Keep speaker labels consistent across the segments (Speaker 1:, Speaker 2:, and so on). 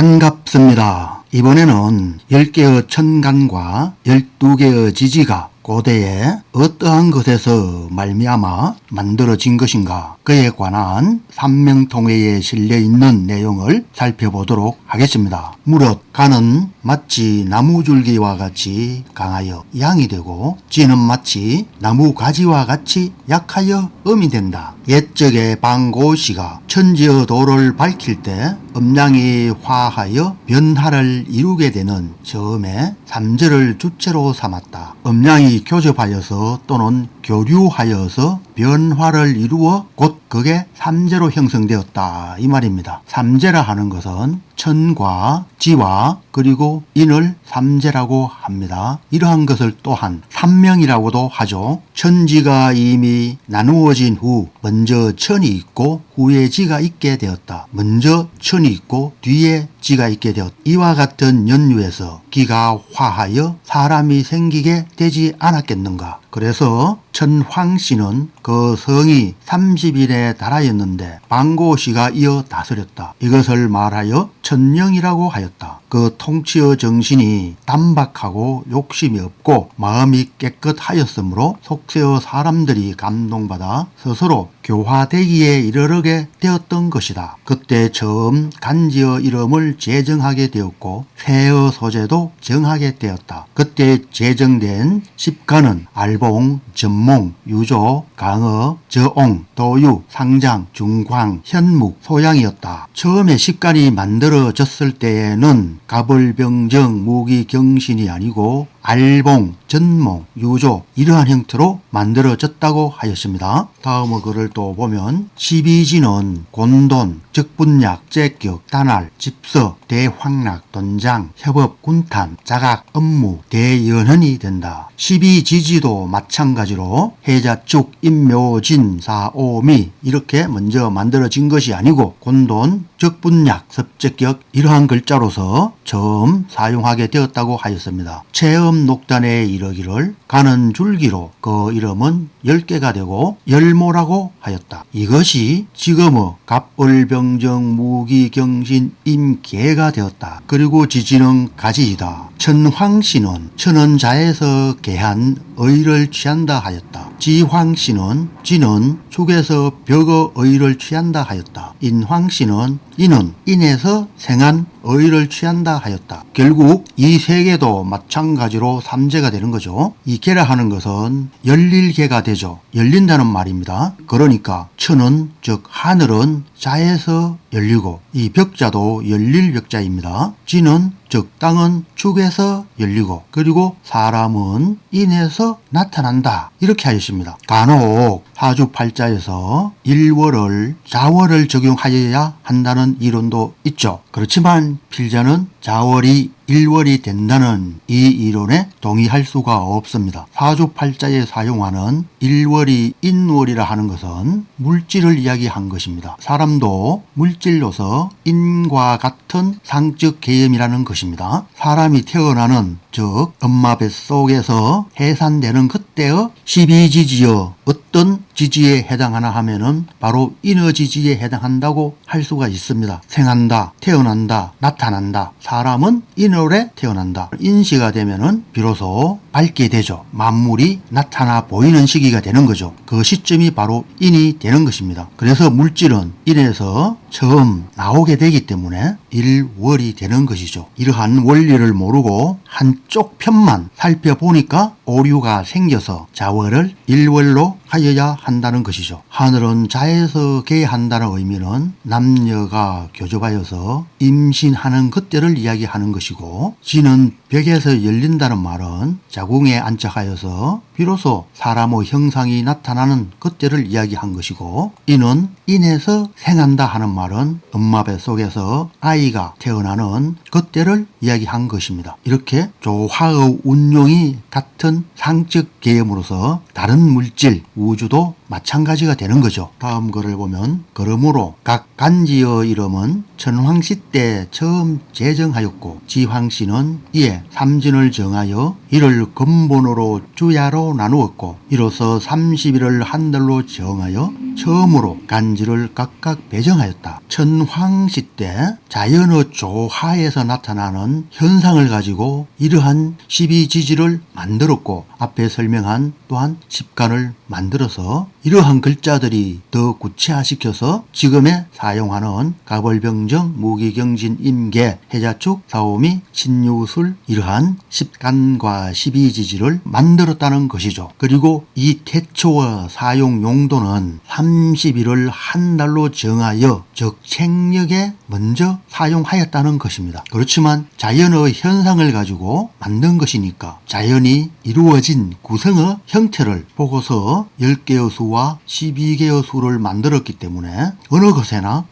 Speaker 1: 반갑습니다. 이번에는 10개의 천간과 12개의 지지가 고대에 어떠한 것에서 말미암아 만들어진 것인가, 그에 관한 삼명통회에 실려있는 내용을 살펴보도록 하겠습니다. 무릇 간은 마치 나무줄기와 같이 강하여 양이 되고, 지는 마치 나무가지와 같이 약하여 음이 된다. 옛적에 방고씨가 천지의 도를 밝힐 때 음양이 화하여 변화를 이루게 되는 처음에 삼재를 주체로 삼았다. 음양이 교접하여서 또는 교류하여서 변화를 이루어 곧 그게 삼재로 형성되었다, 이 말입니다. 삼재라 하는 것은 천과 지와 그리고 인을 삼재라고 합니다. 이러한 것을 또한 삼명이라고도 하죠. 천지가 이미 나누어진 후 먼저 천이 있고 후에 지가 있게 되었다. 먼저 천이 있고 뒤에 지가 있게 되었다. 이와 같은 연유에서 기가 화하여 사람이 생기게 되지 않았겠는가. 그래서 천황씨는 그 성이 30일에 달하였는데 방고씨가 이어 다스렸다. 이것을 말하여 천령이라고 하였다. 그 통치의 정신이 단박하고 욕심이 없고 마음이 깨끗하였으므로 속세의 사람들이 감동받아 스스로 교화되기에 이르게 되었던 것이다. 그때 처음 간지의 이름을 제정하게 되었고 새의 소재도 정하게 되었다. 그때 제정된 십간은 알봉, 전몽, 유조, 강어, 저옹, 도유, 상장, 중광, 현묵, 소양이었다. 처음에 십간이 만들어졌을 때에는 가벌병정, 무기경신이 아니고 알봉, 전몽, 유조 이러한 형태로 만들어졌다고 하였습니다. 다음의 글을 또 보면 십이지는 곤돈, 적분약, 째격, 단알, 집서, 대황락, 돈장, 협업, 군탄, 자각, 업무, 대연헌이 된다. 십이지지도 마찬가지로 해자축, 임묘진, 사오미 이렇게 먼저 만들어진 것이 아니고 곤돈, 적분약, 섭제격 이러한 글자로서 처음 사용하게 되었다고 하였습니다. 체험 녹단에 이르기를 가는 줄기로 그 이름은 10개가 되고 열모라고 하였다. 이것이 지금의 갑을병정, 무기경신, 임계가 되었다. 그리고 지지는 가지이다. 천황씨는 천은 자에서 개한 의를 취한다 하였다. 지황씨는 지는 축에서 벽의 의를 취한다 하였다. 인황씨는 인은 인에서 생한 의를 취한다 하였다. 결국 이 세 개도 마찬가지로 삼재가 되는 거죠. 이 개라 하는 것은 열릴개가 되죠. 열린다는 말입니다. 그러니까 천은 즉 하늘은 자에서 열리고 이 벽자도 열릴 벽자입니다. 지는 즉 땅은 축에서 열리고 그리고 사람은 인에서 나타난다, 이렇게 하였습니다. 간혹 사주팔자에서 일월을 자월을 적용하여야 한다는 이론도 있죠. 그렇지만 필자는 자월이 일월이 된다는 이 이론에 동의할 수가 없습니다. 사주팔자에 사용하는 일월이 인월이라 하는 것은 물질을 이야기한 것입니다. 사람도 물질로서 인과 같은 상적 개념이라는 것입니다. 사람이 태어나는 즉 엄마 뱃속에서 해산되는 그때의 12지지의 어떤 지지에 해당하나 하면은 바로 인어지지에 해당한다고 할 수가 있습니다. 생한다, 태어난다, 나타난다. 사람은 인월에 태어난다. 인시가 되면은 비로소 밝게 되죠. 만물이 나타나 보이는 시기가 되는 거죠. 그 시점이 바로 인이 되는 것입니다. 그래서 물질은 인에서 처음 나오게 되기 때문에 일월이 되는 것이죠. 이러한 원리를 모르고 한쪽 편만 살펴보니까 오류가 생겨서 자월을 일월로 하여야 한다는 것이죠. 하늘은 자에서 개한다는 의미는 남녀가 교접하여서 임신하는 그때를 이야기하는 것이고, 지는 벽에서 열린다는 말은 자궁에 안착하여서 비로소 사람의 형상이 나타나는 그때를 이야기한 것이고, 인은 인에서 생한다 하는 말은 엄마 뱃속에서 아이가 태어나는 그때를 이야기한 것입니다. 이렇게 조화의 운용이 같은 상적 개념으로서 다른 물질, 우주도 마찬가지가 되는 거죠. 다음 글을 보면 그러므로 각 간지의 이름은 천황씨 때 처음 제정하였고 지황씨는 이에 삼진을 정하여 이를 근본으로 주야로 나누었고 이로써 30일을 한 달로 정하여 처음으로 간지를 각각 배정하였다. 천황시 때 자연의 조화에서 나타나는 현상을 가지고 이러한 12지지를 만들었고 앞에 설명한 또한 십간을 만들어서 이러한 글자들이 더 구체화시켜서 지금의 사용하는 가벌병정, 무기경진, 임계, 해자축, 사오미, 신유술 이러한 십간과 12지지를 만들었다는 것이죠. 그리고 이 태초의 사용 용도는 30일을 한 달로 정하여 즉 책력에 먼저 사용하였다는 것입니다. 그렇지만 자연의 현상을 가지고 만든 것이니까 자연이 이루어진 구성의 형태를 보고서 10개의 수와 12개의 수를 만들었기 때문에 어느 곳에나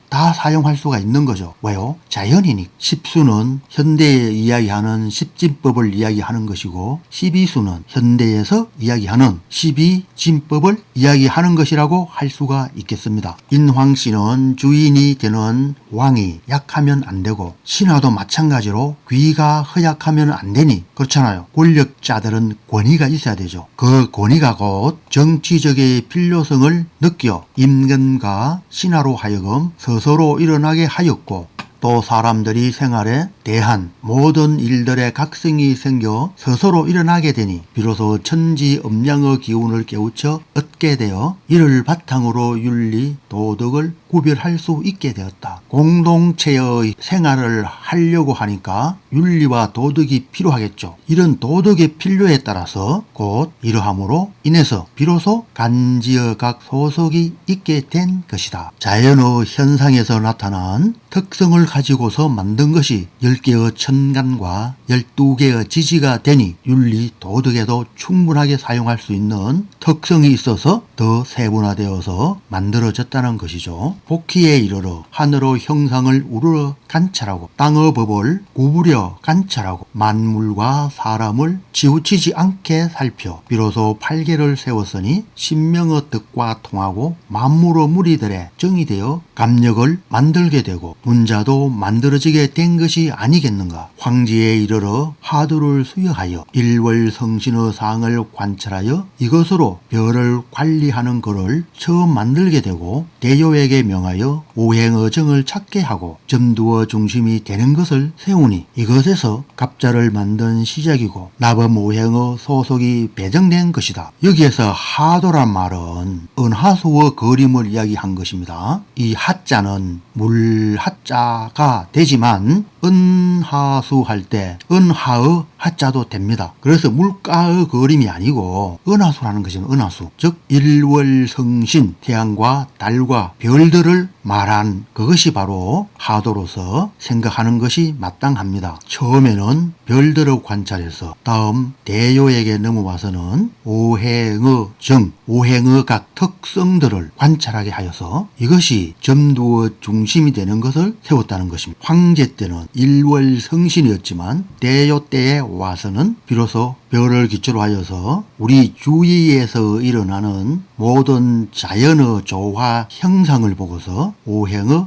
Speaker 1: 다 사용할 수가 있는 거죠. 왜요? 자연이니. 10수는 현대에 이야기하는 십진법을 이야기하는 것이고 12수는 현대에서 이야기하는 12진법을 이야기하는 것이라고 할 수가 있겠습니다. 인황씨는 주인이 되는 왕이 약하면 안 되고 신하도 마찬가지로 귀가 허약하면 안 되니 그렇잖아요. 권력자들은 권위가 있어야 되죠. 그 권위가 곧 정치적의 필요성을 느껴 임금과 신하로 하여금 스스로 일어나게 하였고 또 사람들이 생활에 대한 모든 일들의 각성이 생겨 스스로 일어나게 되니 비로소 천지엄양의 기운을 깨우쳐 얻게 되어 이를 바탕으로 윤리, 도덕을 구별할 수 있게 되었다. 공동체의 생활을 하려고 하니까 윤리와 도덕이 필요하겠죠. 이런 도덕의 필요에 따라서 곧 이러함으로 인해서 비로소 간지의 각 소속이 있게 된 것이다. 자연의 현상에서 나타난 특성을 가지고서 만든 것이 10개의 천간과 12개의 지지가 되니 윤리, 도덕에도 충분하게 사용할 수 있는 특성이 있어서 더 세분화되어서 만들어졌다는 것이죠. 복희에 이르러 하늘의 형상을 우러러 관찰하고 땅의 법을 구부려 관찰하고 만물과 사람을 치우치지 않게 살펴 비로소 팔계를 세웠으니 신명의 뜻과 통하고 만물의 무리들의 정이 되어 감력을 만들게 되고 문자도 만들어지게 된 것이 아니겠는가. 황지에 이르러 하두를 수여하여 일월성신의 상을 관찰하여 이것으로 별을 관리하는 것을 처음 만들게 되고 대요에게 명하여 오행의 정을 찾게 하고 점두어 중심이 되는 것을 세우니 이것에서 갑자를 만든 시작이고 나범 오행의 소속이 배정된 것이다. 여기에서 하도란 말은 은하수의 그림을 이야기한 것입니다. 이 하자는 물하자가 되지만 은하수 할 때 은하의 하자도 됩니다. 그래서 물가의 그림이 아니고 은하수라는 것은 은하수, 즉 일월성신 태양과 달과 별들을 말한 그것이 바로 하도로서 생각하는 것이 마땅합니다. 처음에는 별들을 관찰해서 다음 대요에게 넘어와서는 오행의 정, 오행의 각 특성들을 관찰하게 하여서 이것이 점두의 중심이 되는 것을 세웠다는 것입니다. 황제 때는 일월성신이었지만 대요 때에 와서는 비로소 별을 기초로 하여서 우리 주위에서 일어나는 모든 자연의 조화 형상을 보고서 오행의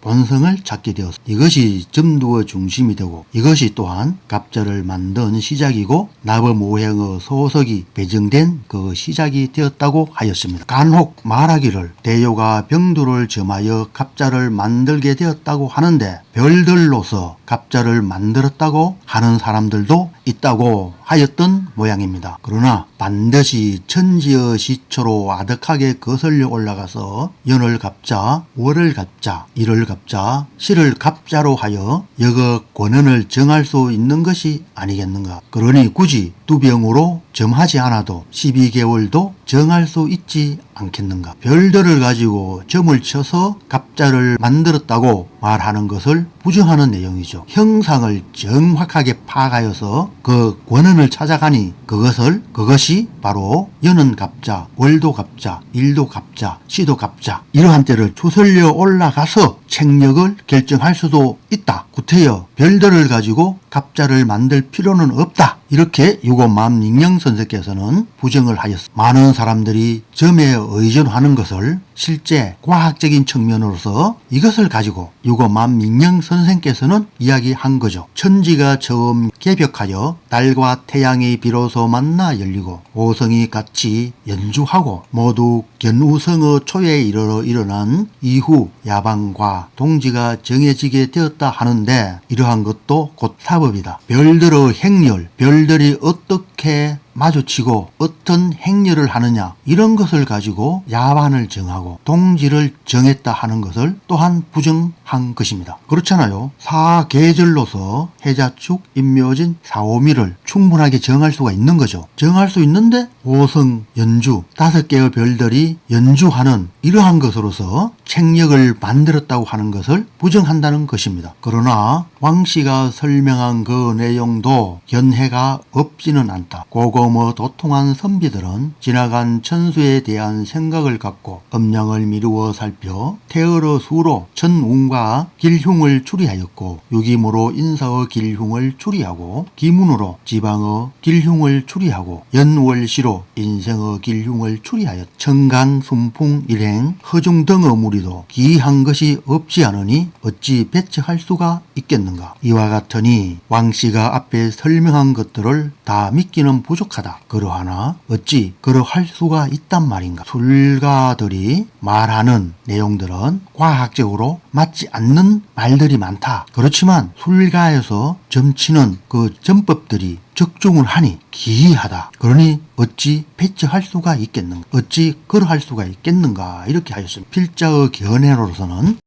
Speaker 1: 본성을 찾게 되었습니다. 이것이 점두의 중심이 되고 이것이 또한 갑자를 만든 시작이고 나범 오행의 소속이 배정된 그 시작이 되었다고 하였습니다. 간혹 말하기를 대요가 병두를 점하여 갑자를 만들게 되었다고 하는데 별들로서 갑자를 만들었다고 하는 사람들도 있다고 하였던 모양입니다. 그러나 반드시 천지의 시초로 아득하게 거슬려 올라가서 연을 갑자, 월을 갑자, 일을 갑자, 시를 갑자로 하여 여거 권한을 정할 수 있는 것이 아니겠는가. 그러니 굳이 두병으로 점하지 않아도 12개월도 정할 수 있지 않겠는가. 별들을 가지고 점을 쳐서 갑자를 만들었다고 말하는 것을 부정하는 내용이죠. 형상을 정확하게 파악하여서 그 권한을 찾아가니 그것이 바로 연은 갑자, 월도 갑자, 일도 갑자, 시도 갑자 이러한 때를 추설려 올라가서 책력을 결정할 수도 있다. 구태여 별들을 가지고 갑자를 만들 필요는 없다. 이렇게 유고맘익령 선생께서는 부정을 하였습니다. 많은 사람들이 점에 의존하는 것을 실제 과학적인 측면으로서 이것을 가지고 유고맘익령 선생께서는 이야기한 거죠. 천지가 처음 개벽하여 달과 태양이 비로소 만나 열리고 오성이 같이 연주하고 모두 견우성어 초에 이르러 일어난 이후 야방과 동지가 정해지게 되었다 하는데 이러한 것도 곧 사법이다. 별들의 행렬, 별들이 어떻게 마주치고 어떤 행렬을 하느냐 이런 것을 가지고 야반을 정하고 동지를 정했다 하는 것을 또한 부정한 것입니다. 그렇잖아요. 사계절로서 해자축, 임묘진, 사오미를 충분하게 정할 수가 있는 거죠. 정할 수 있는데 오성, 연주 5개의 별들이 연주하는 이러한 것으로서 책력을 만들었다고 하는 것을 부정한다는 것입니다. 그러나 왕씨가 설명한 그 내용도 견해가 없지는 않다. 고고모 도통한 선비들은 지나간 천수에 대한 생각을 갖고 음양을 미루어 살펴 태어의 수로 천운과 길흉을 추리하였고 유기무로 인사의 길흉을 추리하고 기문으로 지방의 길흉을 추리하고 연월시로 인생의 길흉을 추리하였 청간, 순풍, 일행, 허중 등의 무리도 기이한 것이 없지 않으니 어찌 배척할 수가 있겠는가. 이와 같으니 왕씨가 앞에 설명한 것들을 다 믿기는 부족하다. 그러하나 어찌 그러할 수가 있단 말인가. 술가들이 말하는 내용들은 과학적으로 맞지 않는 말들이 많다. 그렇지만 술가에서 점치는 그 전법들이 적중을 하니 기이하다. 그러니 어찌 배척할 수가 있겠는가. 어찌 그러할 수가 있겠는가. 이렇게 하였습니다. 필자의 견해로서는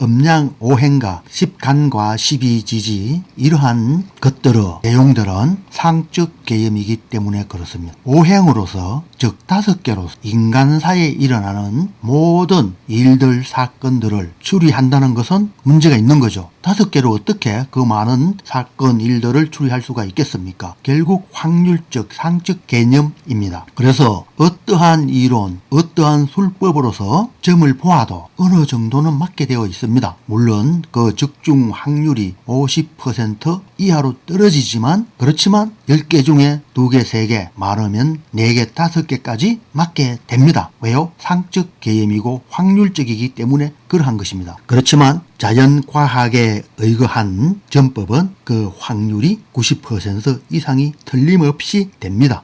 Speaker 1: 음양 오행과 십간과 십이지지 이러한 것들의 내용들은 상적 개념이기 때문에 그렇습니다. 오행으로서 즉 5개로서 인간사에 일어나는 모든 일들 사건들을 추리한다는 것은 문제가 있는 거죠. 5개로 어떻게 그 많은 사건 일들을 추리할 수가 있겠습니까? 결국 확률적 상적 개념입니다. 그래서 어떠한 이론, 어떠한 술법으로서 점을 보아도 어느 정도는 맞게 되어 있습니다. 물론 그 적중 확률이 50% 이하로 떨어지지만 그렇지만 10개 중에 2개, 3개, 많으면 4개, 5개까지 맞게 됩니다. 왜요? 상적 개념이고 확률적이기 때문에 그러한 것입니다. 그렇지만 자연과학에 의거한 전법은 그 확률이 90% 이상이 틀림없이 됩니다.